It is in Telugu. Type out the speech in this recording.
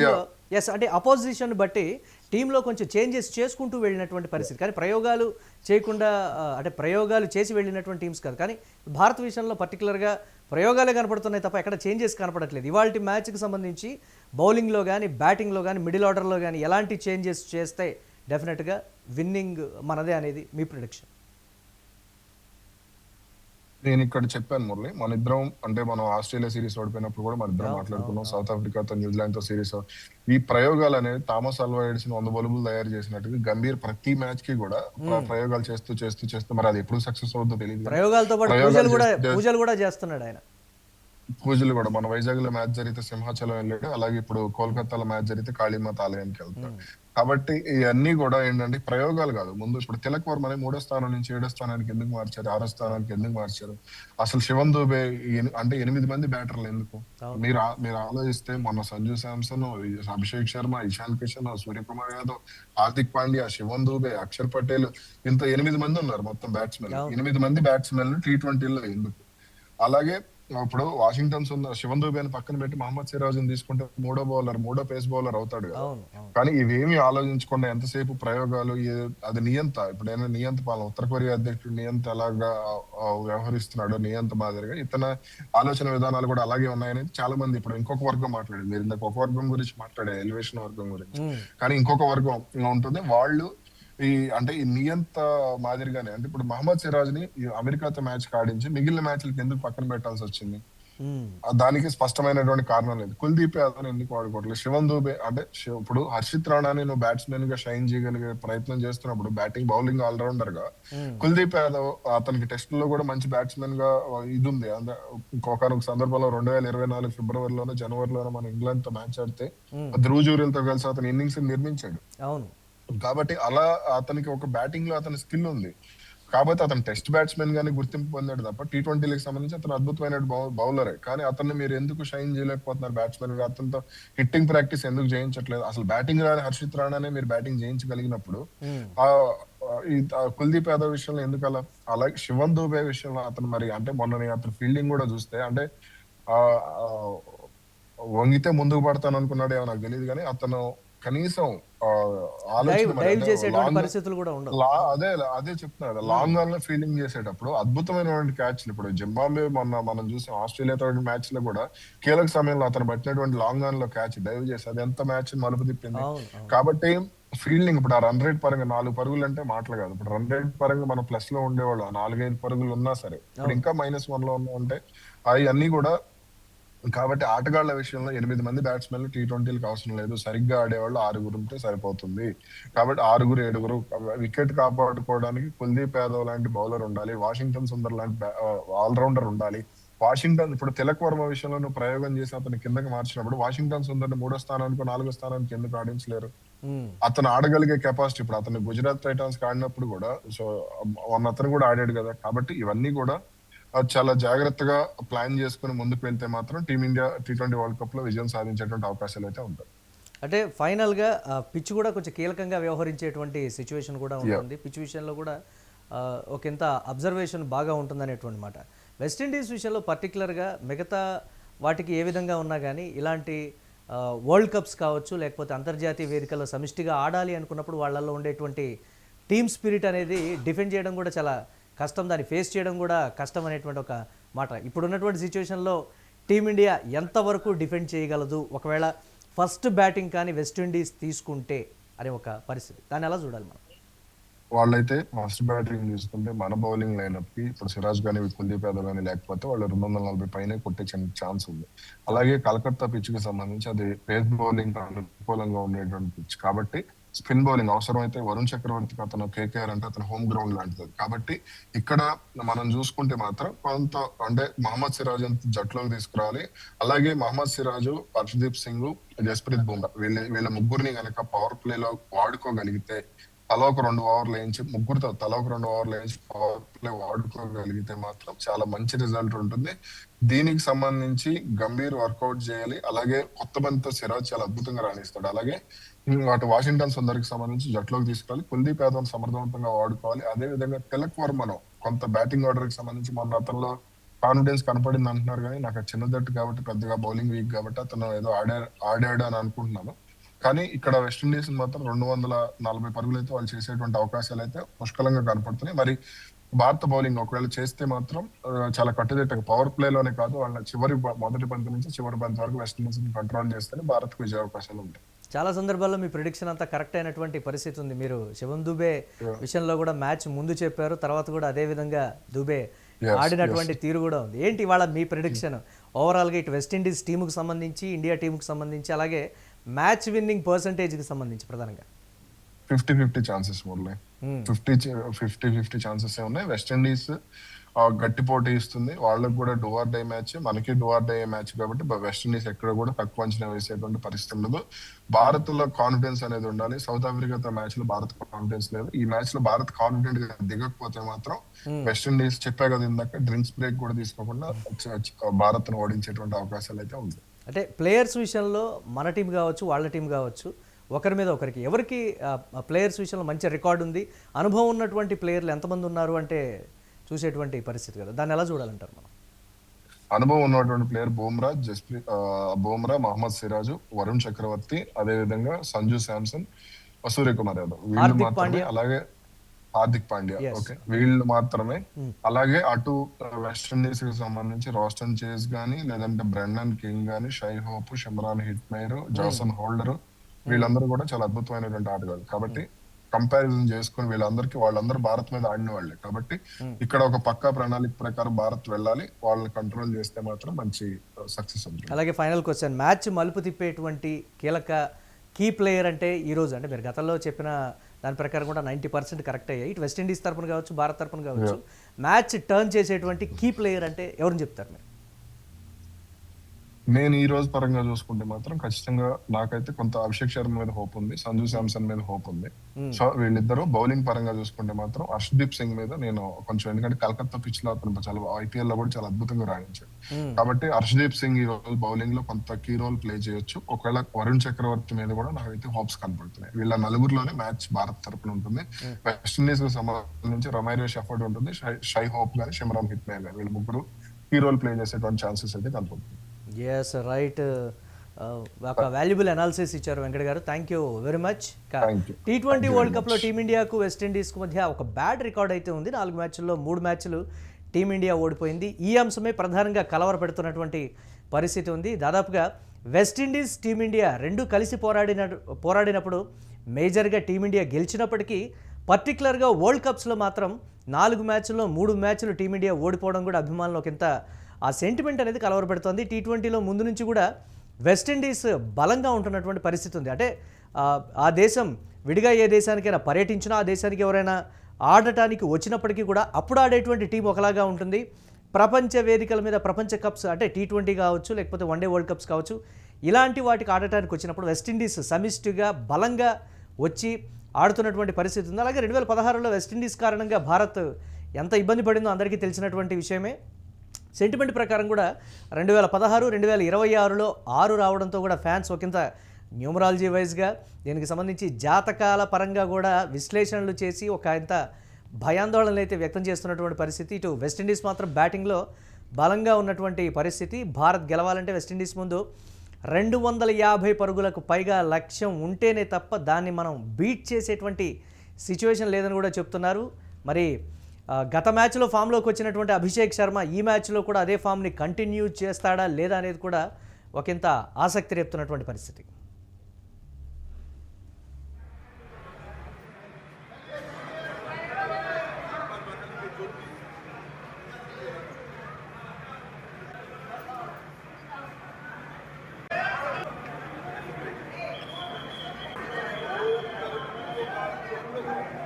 టీంలో అంటే అపోజిషన్ బట్టి టీంలో కొంచెం చేంజెస్ చేసుకుంటూ వెళ్ళినటువంటి పరిస్థితి. కానీ ప్రయోగాలు చేయకుండా అంటే ప్రయోగాలు చేసి వెళ్ళినటువంటి టీమ్స్ కాదు. కానీ భారత విషయంలో పర్టికులర్గా ప్రయోగాలే కనపడుతున్నాయి తప్ప ఎక్కడ చేంజెస్ కనపడట్లేదు. ఇవాళ మ్యాచ్కి సంబంధించి బౌలింగ్లో కానీ బ్యాటింగ్లో కానీ మిడిల్ ఆర్డర్లో కానీ ఎలాంటి చేంజెస్ చేస్తే డెఫినెట్గా విన్నింగ్ మనదే అనేది మీ ప్రిడిక్షన్? నేను ఇక్కడ చెప్పాను మురళి, మన ఇద్దరం అంటే మనం ఆస్ట్రేలియా సిరీస్ ఓడిపోయినప్పుడు కూడా మన ఇద్దరం మాట్లాడుకున్నాం. సౌత్ ఆఫ్రికాతో న్యూజిలాండ్ తో సిరీస్ ఈ ప్రయోగాలు అనేది థామస్ అల్వా ఎడిసన్ 100 బల్బులు తయారు చేసినట్టుగా గంభీర్ ప్రతి మ్యాచ్ కి కూడా ప్రయోగాలు చేస్తూ మరి అది ఎప్పుడు సక్సెస్ అవుతుందో తెలియదు. ప్రయోగాలతో పాటు పూజలు కూడా చేస్తున్నాడు ఆయన. పూజలు కూడా మన వైజాగ్ లో మ్యాచ్ జరిగితే సింహాచలం వెళ్ళాడు, అలాగే ఇప్పుడు కోల్కతాలో మ్యాచ్ జరిగితే కాళీమాత ఆలయానికి వెళ్తాడు. కాబట్టి ఇవన్నీ కూడా ఏంటంటే ప్రయోగాలు కాదు. ముందు ఇప్పుడు తిలక్ వర్మని 3వ స్థానం నుంచి 7వ స్థానానికి ఎందుకు మార్చారు, 6వ స్థానానికి ఎందుకు మార్చారు, అసలు శివన్ దూబే అంటే 8 మంది బ్యాటర్లు ఎందుకు? మీరు ఆలోచిస్తే మొన్న సంజు శాంసన్, అభిషేక్ శర్మ, ఇషాన్ కిషన్, సూర్యకుమార్ యాదవ్, హార్దిక్ పాండ్యా, శివన్ దూబే, అక్షర్ పటేల్, ఇంత 8 మంది ఉన్నారు మొత్తం బ్యాట్స్మెన్. 8 మంది బ్యాట్స్మెన్ T20లో ఎందుకు? అలాగే ఇప్పుడు వాషింగ్టన్ శివన్ దూబేని పక్కన పెట్టి మహమ్మద్ సిరాజ్ తీసుకుంటే మూడో పేస్ బౌలర్ అవుతాడు కదా. కానీ ఇవేమి ఆలోచించకుండా ఎంతసేపు ప్రయోగాలు, అది నియంత. ఇప్పుడైనా నియంత పాలన, ఉత్తర కొరియా అధ్యక్షుడు నియంత ఎలాగా వ్యవహరిస్తున్నాడు, నియంత మాదిరిగా ఇతని ఆలోచన విధానాలు కూడా అలాగే ఉన్నాయని చాలా మంది ఇప్పుడు ఇంకొక వర్గం మాట్లాడారు. మీరు ఇందాక ఒక వర్గం గురించి మాట్లాడారు, ఎలివేషన్ వర్గం గురించి. కానీ ఇంకొక వర్గం ఉంటుంది, వాళ్ళు ఈ నియంత మాదిరిగానే. అంటే ఇప్పుడు మహమ్మద్ సిరాజ్ ని అమెరికాతో మ్యాచ్ ఆడించి మిగిలిన మ్యాచ్లకి ఎందుకు పక్కన పెట్టాల్సి వచ్చింది? దానికి స్పష్టమైనటువంటి కారణం లేదు. కుల్దీప్ యాదవ్ ఎందుకు వాడుకోవట్లేదు? శివన్ దూబే అంటే ఇప్పుడు హర్షిత్ రాణాని నువ్వు బ్యాట్స్మెన్ గా షైన్ చేయగలిగే ప్రయత్నం చేస్తున్నప్పుడు బ్యాటింగ్ బౌలింగ్ ఆల్రౌండర్ గా కుల్దీప్ యాదవ్ అతనికి టెస్ట్ లో కూడా మంచి బ్యాట్స్మెన్ గా ఇది ఉంది. ఇంకొక సందర్భంలో 2024 ఫిబ్రవరిలోనో జనవరిలోనో మన ఇంగ్లాండ్ తో మ్యాచ్ ఆడితే ధ్రువ్ జూరెల్ తో కలిసి అతను ఇన్నింగ్స్ నిర్మించాడు. కాబట్టి అలా అతనికి ఒక బ్యాటింగ్ లో అతని స్కిల్ ఉంది. కాబట్టి అతను టెస్ట్ బ్యాట్స్మెన్ గానే గుర్తింపు పొందాడు తప్ప T20లకు సంబంధించి అతను అద్భుతమైన బౌలరే. కానీ అతన్ని మీరు ఎందుకు షైన్ చేయలేకపోతున్నారు బ్యాట్స్మెన్ గా? అతనితో హిట్టింగ్ ప్రాక్టీస్ ఎందుకు చేయించట్లేదు? అసలు బ్యాటింగ్ రాని హర్షిత్ రాణానే మీరు బ్యాటింగ్ చేయించగలిగినప్పుడు కుల్దీప్ యాదవ్ విషయంలో ఎందుకు అలా? అలాగే శివన్ దూబే విషయంలో అతను మరి అంటే మొన్న అతను ఫీల్డింగ్ కూడా చూస్తే అంటే వంగితే ముందుకు పడతాను అనుకున్నాడు ఏమో నాకు తెలియదు, కానీ అతను కనీసం అదే చెప్తున్నాడు, లాంగ్ ఆన్ లో ఫీల్డింగ్ చేసేటప్పుడు అద్భుతమైనటువంటి క్యాచ్లు. ఇప్పుడు జింబాబ్వే మొన్న మనం చూసాం ఆస్ట్రేలియాతో మ్యాచ్ లో కూడా కీలక సమయంలో అతను పట్టినటువంటి లాంగ్ ఆన్ లో క్యాచ్ డైవ్ చేసి అది ఎంత మ్యాచ్ మలుపు తిప్పింది. కాబట్టి ఫీల్డింగ్ ఇప్పుడు ఆ రన్ రేట్ పరంగా 4 పరుగులు అంటే మాటలు కాదు. ఇప్పుడు రన్ రేట్ పరంగా మనం ప్లస్ లో ఉండేవాళ్ళు 4-5 పరుగులు ఉన్నా సరే, ఇప్పుడు ఇంకా -1 లో ఉన్నా ఉంటే అవన్నీ కూడా. కాబట్టి ఆటగాళ్ల విషయంలో 8 మంది బ్యాట్స్మెన్ T20లకు అవసరం లేదు. సరిగ్గా ఆడేవాళ్ళు 6 ఉంటే సరిపోతుంది. కాబట్టి 6-7 వికెట్ కాపాడుకోవడానికి కుల్దీప్ యాదవ్ లాంటి బౌలర్ ఉండాలి, వాషింగ్టన్ సుందర్ లాంటి ఆల్రౌండర్ ఉండాలి. వాషింగ్టన్ ఇప్పుడు తిలక్ వర్మ విషయంలో నువ్వు ప్రయోగం చేసి అతను కిందకి మార్చినప్పుడు వాషింగ్టన్ సుందర్ 3వ స్థానానికి 4వ స్థానానికి ఎందుకు ఆడించలేరు? అతను ఆడగలిగే కెపాసిటీ. ఇప్పుడు అతను గుజరాత్ టైటాన్స్ ఆడినప్పుడు కూడా అతను కూడా ఆడాడు కదా. కాబట్టి ఇవన్నీ కూడా చాలా జాగ్రత్తగా ప్లాన్ చేసుకుని ముందుకు వెళ్తే మాత్రం టీమిండియా T20 వరల్డ్ కప్ లో విజయం సాధించేటువంటి అవకాశాలు అయితే ఉంటాయి. అంటే ఫైనల్ గా పిచ్ కూడా కొంచెం కీలకంగా వ్యవహరించేటువంటి సిచ్యువేషన్ కూడా ఉంటుంది. పిచ్ విషయంలో కూడా ఒకంత అబ్జర్వేషన్ బాగా ఉంటుందనేటువంటి మాట. వెస్టిండీస్ విషయంలో పర్టికులర్గా మిగతా వాటికి ఏ విధంగా ఉన్నా కానీ ఇలాంటి వరల్డ్ కప్స్ కావచ్చు, లేకపోతే అంతర్జాతీయ వేదికల్లో సమిష్టిగా ఆడాలి అనుకున్నప్పుడు వాళ్ళల్లో ఉండేటువంటి టీమ్ స్పిరిట్ అనేది డిఫెండ్ చేయడం కూడా చాలా కష్టం, దాన్ని ఫేస్ చేయడం కూడా కష్టం అనేటువంటి ఒక మాట. ఇప్పుడున్నటువంటి సిచ్యువేషన్లో టీమిండియా ఎంతవరకు డిఫెండ్ చేయగలదు ఒకవేళ ఫస్ట్ బ్యాటింగ్ కానీ వెస్టిండీస్ తీసుకుంటే అనే ఒక పరిస్థితి, దాన్ని ఎలా చూడాలి మనం? వాళ్ళైతే ఫస్ట్ బ్యాటింగ్ తీసుకుంటే మన బౌలింగ్ లైనప్ కి ఇప్పుడు సిరాజ్ గానీ కుల్దీప్ యాదవ్ గానీ లేకపోతే వాళ్ళు 240 పైనే కొట్టే ఛాన్స్ ఉంది. అలాగే కలకత్తా పిచ్ కి సంబంధించి అది పేస్ బౌలింగ్ అనుకూలంగా ఉండేటువంటి పిచ్. కాబట్టి స్పిన్ బౌలింగ్ అవసరమైతే వరుణ్ చక్రవర్తికి అతను KKR అంటే అతను హోమ్ గ్రౌండ్ లాంటిది. కాబట్టి ఇక్కడ మనం చూసుకుంటే మాత్రం కొంత అంటే మహమ్మద్ సిరాజ్ జట్టులోకి తీసుకురావాలి. అలాగే మహమ్మద్ సిరాజు, హర్షదీప్ సింగ్, జస్ప్రీత్ బుమ్రా వీళ్ళ ముగ్గురిని కనుక పవర్ ప్లే లో వాడుకోగలిగితే, తలా ఒక 2 ఓవర్లు వేయించి ముగ్గురితో తలా ఒక 2 ఓవర్లు వేయించి పవర్ ప్లే వాడుకోగలిగితే మాత్రం చాలా మంచి రిజల్ట్ ఉంటుంది. దీనికి సంబంధించి గంభీర్ వర్కౌట్ చేయాలి. అలాగే కొత్త బంతితో సిరాజ్ చాలా అద్భుతంగా రాణిస్తాడు. అలాగే అటు వాషింగ్టన్ సుందర్కి సంబంధించి జట్టులోకి తీసుకురావాలి, కుల్దీప్ యాదవ్ సమర్థవంతంగా వాడుకోవాలి. అదే విధంగా తిలక్ వర్మను కొంత బ్యాటింగ్ ఆర్డర్ కి సంబంధించి మొన్న అతనిలో కాన్ఫిడెన్స్ కనపడింది అంటున్నారు కానీ నాకు అది చిన్న జట్టు కాబట్టి పెద్దగా బౌలింగ్ వీక్ కాబట్టి అతను ఏదో ఆడాడు అని అనుకుంటున్నాను. కానీ ఇక్కడ వెస్టిండీస్ మాత్రం 240 పరుగులు అయితే వాళ్ళు చేసేటువంటి అవకాశాలు అయితే పుష్కలంగా కనపడుతున్నాయి. మరి భారత బౌలింగ్ ఒకవేళ చేస్తే మాత్రం చాలా కట్టుదిట్టంగా పవర్ ప్లే లోనే కాదు, వాళ్ళ మొదటి బంతి నుంచి చివరి బంతి వరకు వెస్టిండీస్ కంట్రోల్ చేస్తేనే భారత్ కు విజయ అవకాశాలు ఉంటాయి. చాలా సందర్భాల్లో మీ ప్రిడిక్షన్ అంతా కరెక్ట్ అయినటువంటి పరిస్థితి ఉంది. మీరు శివం దుబే విషయంలో కూడా మ్యాచ్ ముందు చెప్పారు, తర్వాత కూడా అదే విధంగా దుబే ఆడినటువంటి తీరు కూడా ఉంది. ఏంటి ఇవాళ మీ ప్రిడిక్షన్ ఓవరాల్గా ఇటు వెస్టిండీస్ టీముకు సంబంధించి, ఇండియా టీముకు సంబంధించి, అలాగే మ్యాచ్ విన్నింగ్ పర్సంటేజ్కి సంబంధించి ప్రధానంగా? 50-50 ఛాన్సెస్ మురళి. 50-50 ఛాన్సెస్ ఉన్నాయి. వెస్టిండీస్ గట్టి పోటీ ఇస్తుంది, వాళ్ళకి కూడా డూ ఆర్ డై మ్యాచ్, మనకి డూ ఆర్ డై మ్యాచ్ కాబట్టి వెస్టిండీస్ ఎక్కడ కూడా తక్కువ అంచనా వేసేటువంటి పరిస్థితి ఉండదు. భారత్ లో కాన్ఫిడెన్స్ అనేది ఉండాలి. సౌత్ ఆఫ్రికాతో మ్యాచ్ లో భారత్ కాన్ఫిడెన్స్ లేదు. ఈ మ్యాచ్ లో భారత్ కాన్ఫిడెంట్ గా దిగకపోతే మాత్రం వెస్టిండీస్ చెప్పే కదా ఇందాక డ్రింక్స్ బ్రేక్ కూడా తీసుకోకుండా భారత్ ను ఓడించేటువంటి అవకాశాలు అయితే ఉంది. అంటే ప్లేయర్స్ విషయంలో మన టీం కావచ్చు, వాళ్ళ టీం కావచ్చు, ఒకరి మీద ఒకరికి ఎవరికి ప్లేయర్స్ విషయంలో మంచి రికార్డు ఉంది, అనుభవం ఉన్నటువంటి ప్లేయర్లు ఎంతమంది ఉన్నారు అంటే చూసేటువంటి పరిస్థితి కదా, దాన్ని ఎలా చూడాలంటారు మనం? అనుభవం ఉన్నటువంటి ప్లేయర్ బూమ్రా, మహమ్మద్ సిరాజు, వరుణ్ చక్రవర్తి, అదే విధంగా సంజు శాంసన్, సూర్యకుమార్ యాదవ్, వీళ్ళు మాత్రమే. అలాగే హార్దిక్ పాండ్యా, ఓకే, వీళ్ళు మాత్రమే. అలాగే అటు వెస్టిండీస్ కి సంబంధించి రాస్టన్ చేజ్ గానీ, లేదంటే బ్రెండన్ కింగ్ గానీ, Shai Hope, Shimron Hetmyer, Jason Holder, వీళ్ళందరూ కూడా చాలా అద్భుతమైనటువంటి ఆటగాళ్ళు. కాబట్టి కంపారిజన్ చేసుకుని వాళ్ళందరూ భారత్ మీద ఆడిన వాళ్ళే కాబట్టి ఇక్కడ ఒక పక్కా ప్రణాళిక ప్రకారం భారత్ వెళ్ళాలి. వాళ్ళని కంట్రోల్ చేస్తే మాత్రం మంచి సక్సెస్ ఉంటుంది. అలాగే ఫైనల్ క్వశ్చన్, మ్యాచ్ మలుపు తిప్పేటువంటి కీలక కీ ప్లేయర్ అంటే ఈ రోజు, అంటే మీరు గతంలో చెప్పిన దాని ప్రకారం కూడా 90% కరెక్ట్ అయ్యాయి, ఇటు వెస్టిండీస్ తరపున కావచ్చు, భారత్ తరపున కావచ్చు, మ్యాచ్ టర్న్ చేసేటువంటి కీ ప్లేయర్ అంటే ఎవరిని చెప్తారు మీరు? నేను ఈ రోజు పరంగా చూసుకుంటే మాత్రం ఖచ్చితంగా నాకైతే కొంత అభిషేక్ శర్మ మీద హోప్ ఉంది, సంజు శాంసన్ మీద హోప్ ఉంది. సో వీళ్ళిద్దరూ బౌలింగ్ పరంగా చూసుకుంటే మాత్రం హర్షదీప్ సింగ్ మీద నేను కొంచెం, ఎందుకంటే కలకత్తా పిచ్ లో అతను చాలా ఐపీఎల్ లో కూడా చాలా అద్భుతంగా రాణించాడు కాబట్టి హర్షదీప్ సింగ్ ఈ రోజు బౌలింగ్ లో కొంత కీ రోల్ ప్లే చేయొచ్చు. ఒకవేళ వరుణ్ చక్రవర్తి మీద కూడా నాకైతే హోప్స్ కనపడుతున్నాయి. వీళ్ళ నలుగురిలోనే మ్యాచ్ భారత్ తరపున ఉంటుంది. వెస్టిండీస్ కు సంబంధించి రమైరో షెఫర్డ్ ఉంటుంది, షై హోప్ గానీ, షిమ్రాన్ హిట్మైర్ గానీ, వీళ్ళు ముగ్గురు కీ రోల్ ప్లే చేసేటువంటి ఛాన్సెస్ అయితే కనపడుతుంది. ఎస్ రైట్, ఒక వాల్యుబుల్ అనాలిసిస్ ఇచ్చారు వెంకట గారు, thank you very much. T20 world కప్లో టీమిండియాకు వెస్టిండీస్కు మధ్య ఒక బ్యాడ్ రికార్డ్ అయితే ఉంది. 4 మ్యాచ్ల్లో 3 మ్యాచ్లు టీమిండియా ఓడిపోయింది. ఈ అంశమే ప్రధానంగా కలవరపెడుతున్నటువంటి పరిస్థితి ఉంది. దాదాపుగా వెస్టిండీస్, టీమిండియా రెండు కలిసి పోరాడినప్పుడు మేజర్గా టీమిండియా గెలిచినప్పటికీ పర్టికులర్గా వరల్డ్ కప్స్లో మాత్రం 4 మ్యాచ్ల్లో 3 మ్యాచ్లు టీమిండియా ఓడిపోవడం కూడా అభిమానులు ఒకంత ఆ సెంటిమెంట్ అనేది కలవరపెడుతోంది. T20లో ముందు నుంచి కూడా వెస్టిండీస్ బలంగా ఉంటున్నటువంటి పరిస్థితి ఉంది. అంటే ఆ దేశం విడిగా ఏ దేశానికైనా పర్యటించినా, ఆ దేశానికి ఎవరైనా ఆడటానికి వచ్చినప్పటికీ కూడా అప్పుడు ఆడేటువంటి టీం ఒకలాగా ఉంటుంది. ప్రపంచ వేదికల మీద ప్రపంచ కప్స్ అంటే T20 కావచ్చు, లేకపోతే వన్డే వరల్డ్ కప్స్ కావచ్చు, ఇలాంటి వాటికి ఆడటానికి వచ్చినప్పుడు వెస్టిండీస్ సమిష్టిగా బలంగా వచ్చి ఆడుతున్నటువంటి పరిస్థితి ఉంది. అలాగే 2016లో వెస్టిండీస్ కారణంగా భారత్ ఎంత ఇబ్బంది పడిందో అందరికీ తెలిసినటువంటి విషయమే. సెంటిమెంట్ ప్రకారం కూడా 2016, 2026లో 6 రావడంతో కూడా ఫ్యాన్స్ ఒకంత న్యూమరాలజీ వైజ్గా దీనికి సంబంధించి జాతకాల పరంగా కూడా విశ్లేషణలు చేసి ఒక ఇంత భయాందోళనలు అయితే వ్యక్తం చేస్తున్నటువంటి పరిస్థితి. ఇటు వెస్టిండీస్ మాత్రం బ్యాటింగ్లో బలంగా ఉన్నటువంటి పరిస్థితి. భారత్ గెలవాలంటే వెస్టిండీస్ ముందు 250 పరుగులకు పైగా లక్ష్యం ఉంటేనే తప్ప దాన్ని మనం బీట్ చేసేటువంటి సిచ్యువేషన్ లేదని కూడా చెప్తున్నారు. మరి గత మ్యాచ్లో ఫామ్లోకి వచ్చినటువంటి అభిషేక్ శర్మ ఈ మ్యాచ్లో కూడా అదే ఫామ్ని కంటిన్యూ చేస్తాడా లేదా అనేది కూడా ఒకంత ఆసక్తి రేపుతున్నటువంటి పరిస్థితి.